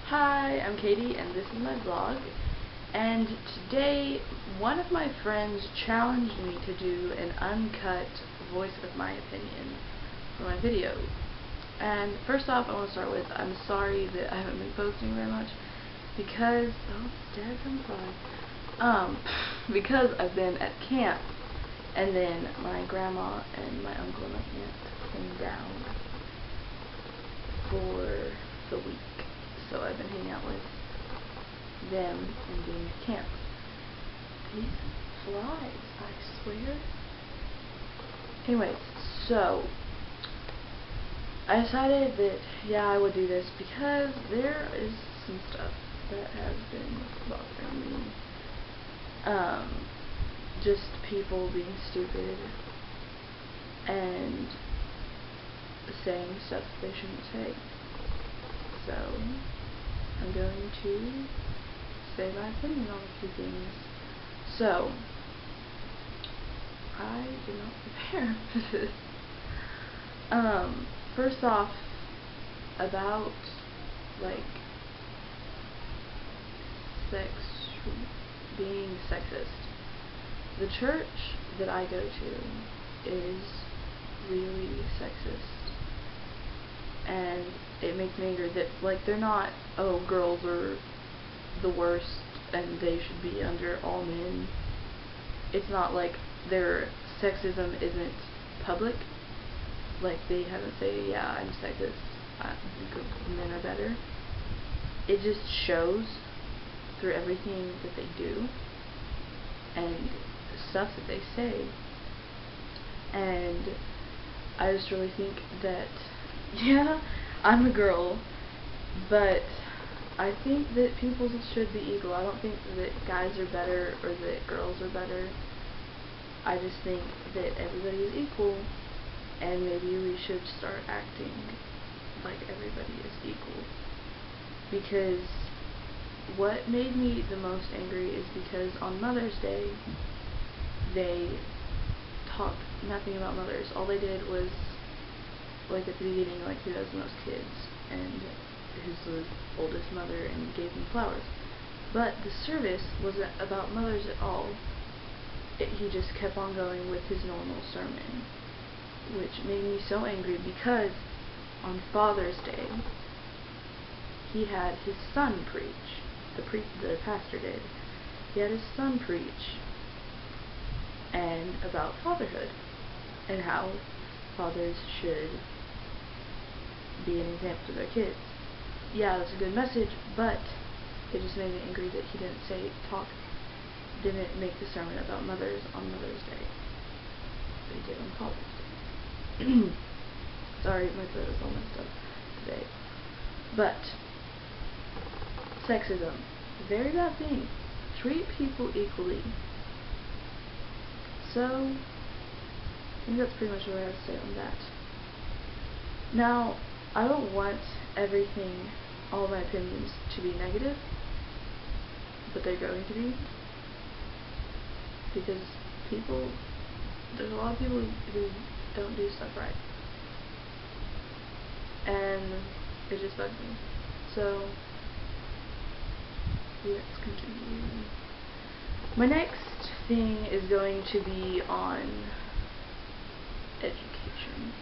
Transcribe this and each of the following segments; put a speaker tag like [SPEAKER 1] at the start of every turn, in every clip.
[SPEAKER 1] Hi, I'm Katie and this is my vlog, and today one of my friends challenged me to do an uncut voice of my opinion for my video. And first off, I want to start with I'm sorry that I haven't been posting very much because because I've been at camp, and then my grandma and my uncle and my aunt came down for the week. So I've been hanging out with them and being at camp. These flies, I swear. Anyways, so I decided that, yeah, I would do this because there is some stuff that has been bothering me. Just people being stupid and saying stuff they shouldn't say. So I'm going to say my opinion on a few things. So, I did not prepare for this. First off, about, like, being sexist. The church that I go to is really sexist. And it makes me angry that, like, they're not, oh, girls are the worst and they should be under all men. It's not like their sexism isn't public. Like, they haven't say, yeah, I'm sexist, men are better. It just shows through everything that they do and stuff that they say. And I just really think that, yeah, I'm a girl, but I think that people should be equal. I don't think that guys are better or that girls are better. I just think that everybody is equal, and maybe we should start acting like everybody is equal. Because what made me the most angry is because on Mother's Day, they talked nothing about mothers. All they did was, like, at the beginning, like, who has the most kids, and who's the oldest mother, and gave them flowers. But the service wasn't about mothers at all. He just kept on going with his normal sermon, which made me so angry because on Father's Day, he had his son preach. The pastor did. He had his son preach and about fatherhood and how fathers should be an example to their kids. Yeah, that's a good message, but it just made me angry that he didn't make the sermon about mothers on Mother's Day, but he did on Father's Day. Sorry, my throat is all messed up today. But sexism, very bad thing. Treat people equally. So I think that's pretty much what I have to say on that. Now, I don't want everything, all my opinions, to be negative, but they're going to be, because there's a lot of people who don't do stuff right, and it just bugs me. So let's continue. My next thing is going to be on education.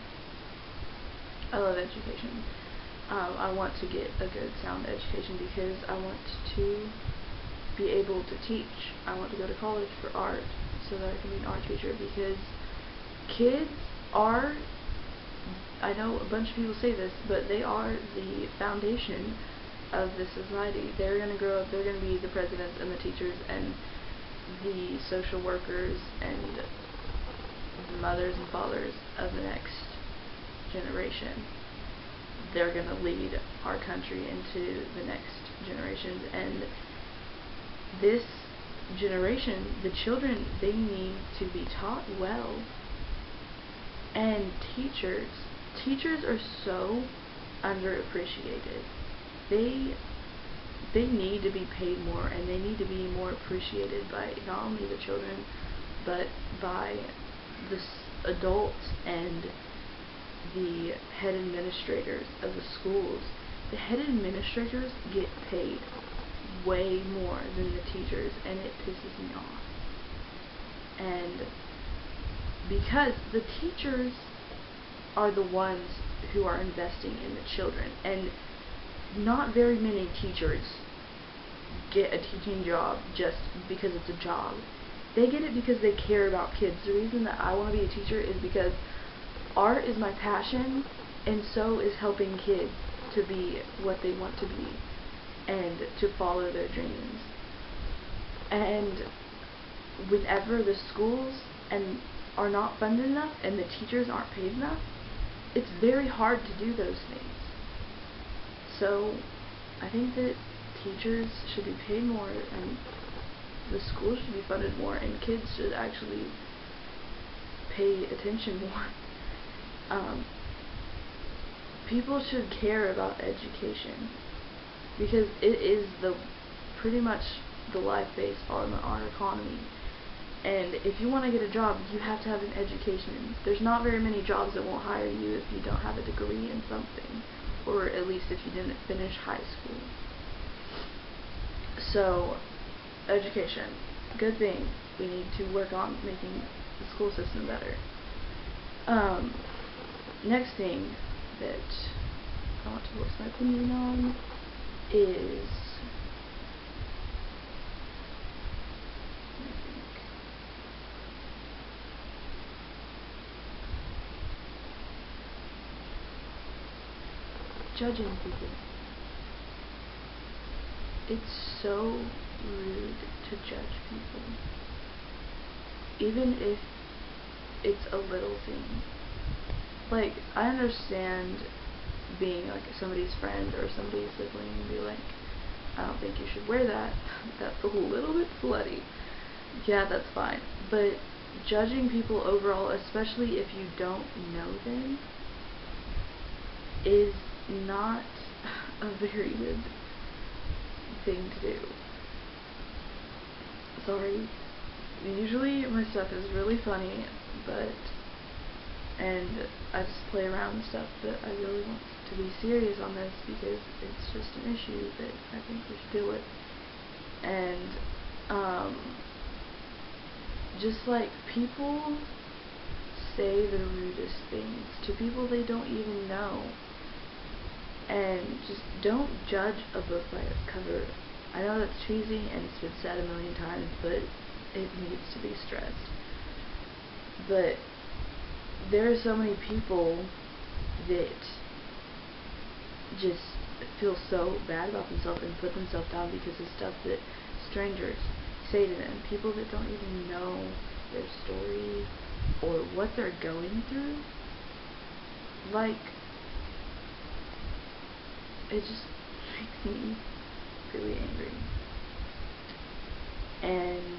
[SPEAKER 1] I love education. I want to get a good sound education because I want to be able to teach. I want to go to college for art so that I can be an art teacher, because kids are, I know a bunch of people say this, but they are the foundation of the society. They're going to grow up, they're going to be the presidents and the teachers and the social workers and the mothers and fathers of the next generation. They're going to lead our country into the next generations, and this generation, the children, they need to be taught well. And teachers are so underappreciated. They need to be paid more, and they need to be more appreciated by not only the children, but by the adults and the head administrators of the schools. the head administrators get paid way more than the teachers, and it pisses me off. And because the teachers are the ones who are investing in the children, and not very many teachers get a teaching job just because it's a job. They get it because they care about kids. The reason that I want to be a teacher is because art is my passion, and so is helping kids to be what they want to be and to follow their dreams. And whenever the schools are not funded enough and the teachers aren't paid enough, it's very hard to do those things. So I think that teachers should be paid more, and the schools should be funded more, and kids should actually pay attention more. People should care about education, because it is pretty much the life base on our economy. And if you want to get a job, you have to have an education. There's not very many jobs that won't hire you if you don't have a degree in something, or at least if you didn't finish high school. So, education, good thing. We need to work on making the school system better. Next thing that I want to voice my opinion on is, judging people. It's so rude to judge people, even if it's a little thing. Like, I understand being like somebody's friend or somebody's sibling and be like, I don't think you should wear that. That's a little bit slutty. Yeah, that's fine. But judging people overall, especially if you don't know them, is not a very good thing to do. Sorry. Usually my stuff is really funny, and I just play around and stuff, but I really want to be serious on this because it's just an issue that I think we should deal with. And just like, people say the rudest things to people they don't even know. And just don't judge a book by its cover. I know that's cheesy and it's been said a million times, but it needs to be stressed. But there are so many people that just feel so bad about themselves and put themselves down because of stuff that strangers say to them. People that don't even know their story or what they're going through. Like, it just makes me really angry. And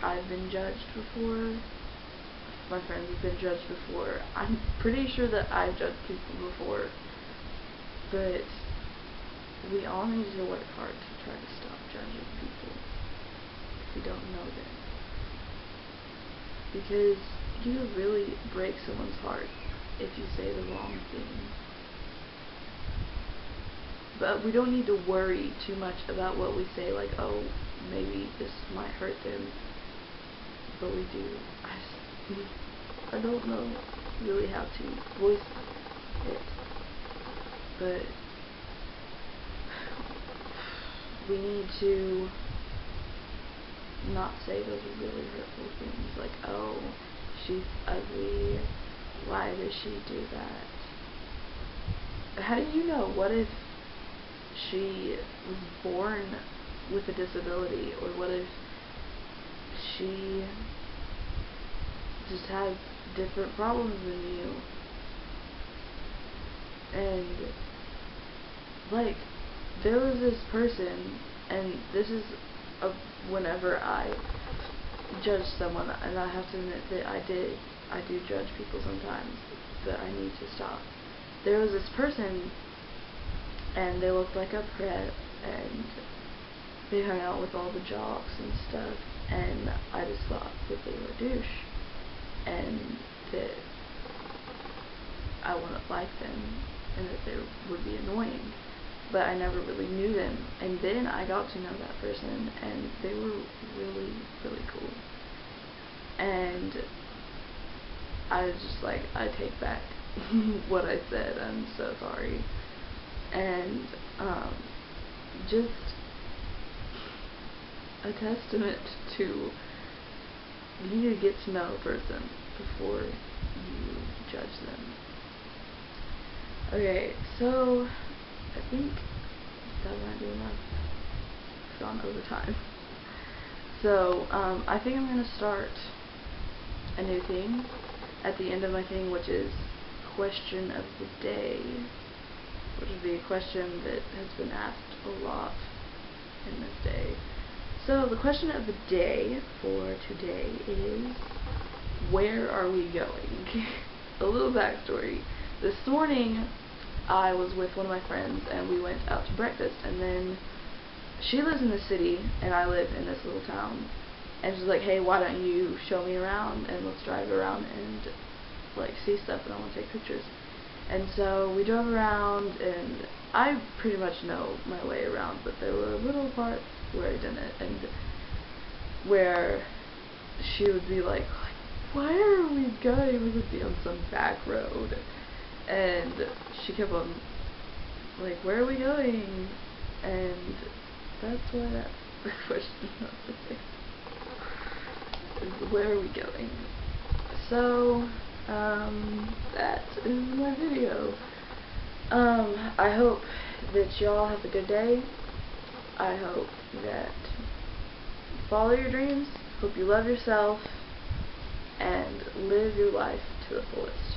[SPEAKER 1] I've been judged before. My friends have been judged before. I'm pretty sure that I've judged people before. But we all need to work hard to try to stop judging people if we don't know them. Because you really break someone's heart if you say the wrong thing. But we don't need to worry too much about what we say, like, oh, maybe this might hurt them. But we do. I don't know really how to voice it. But we need to not say those really hurtful things, like, oh, she's ugly, why does she do that? How do you know? What if she was born with a disability, or what if she just has different problems than you? And like, there was this person, and this is whenever I judge someone, and I have to admit that I do judge people sometimes, but I need to stop. There was this person, and they looked like a pret, and they hung out with all the jocks and stuff, and I just thought that they were a douche, and that I wouldn't like them and that they would be annoying, but I never really knew them. And then I got to know that person, and they were really, really cool. And I was just like, I take back what I said. I'm so sorry. And just a testament to, you need to get to know a person before you judge them. Okay, so I think that might be enough. It's gone over time. So I think I'm gonna start a new thing at the end of my thing, which is question of the day, which would be a question that has been asked a lot in this day. So the question of the day for today is, where are we going? A little backstory. This morning I was with one of my friends and we went out to breakfast, and then she lives in the city and I live in this little town, and she's like, hey, why don't you show me around and let's drive around and like see stuff, and I want to take pictures. And so we drove around, and I pretty much know my way around, but there were little parts where I didn't, and where she would be like, where are we going? We would be on some back road, and she kept on like, where are we going? And that's why that's the question of the day. Is, where are we going? So that is my video. I hope that y'all have a good day. I hope that you follow your dreams. Hope you love yourself and live your life to the fullest.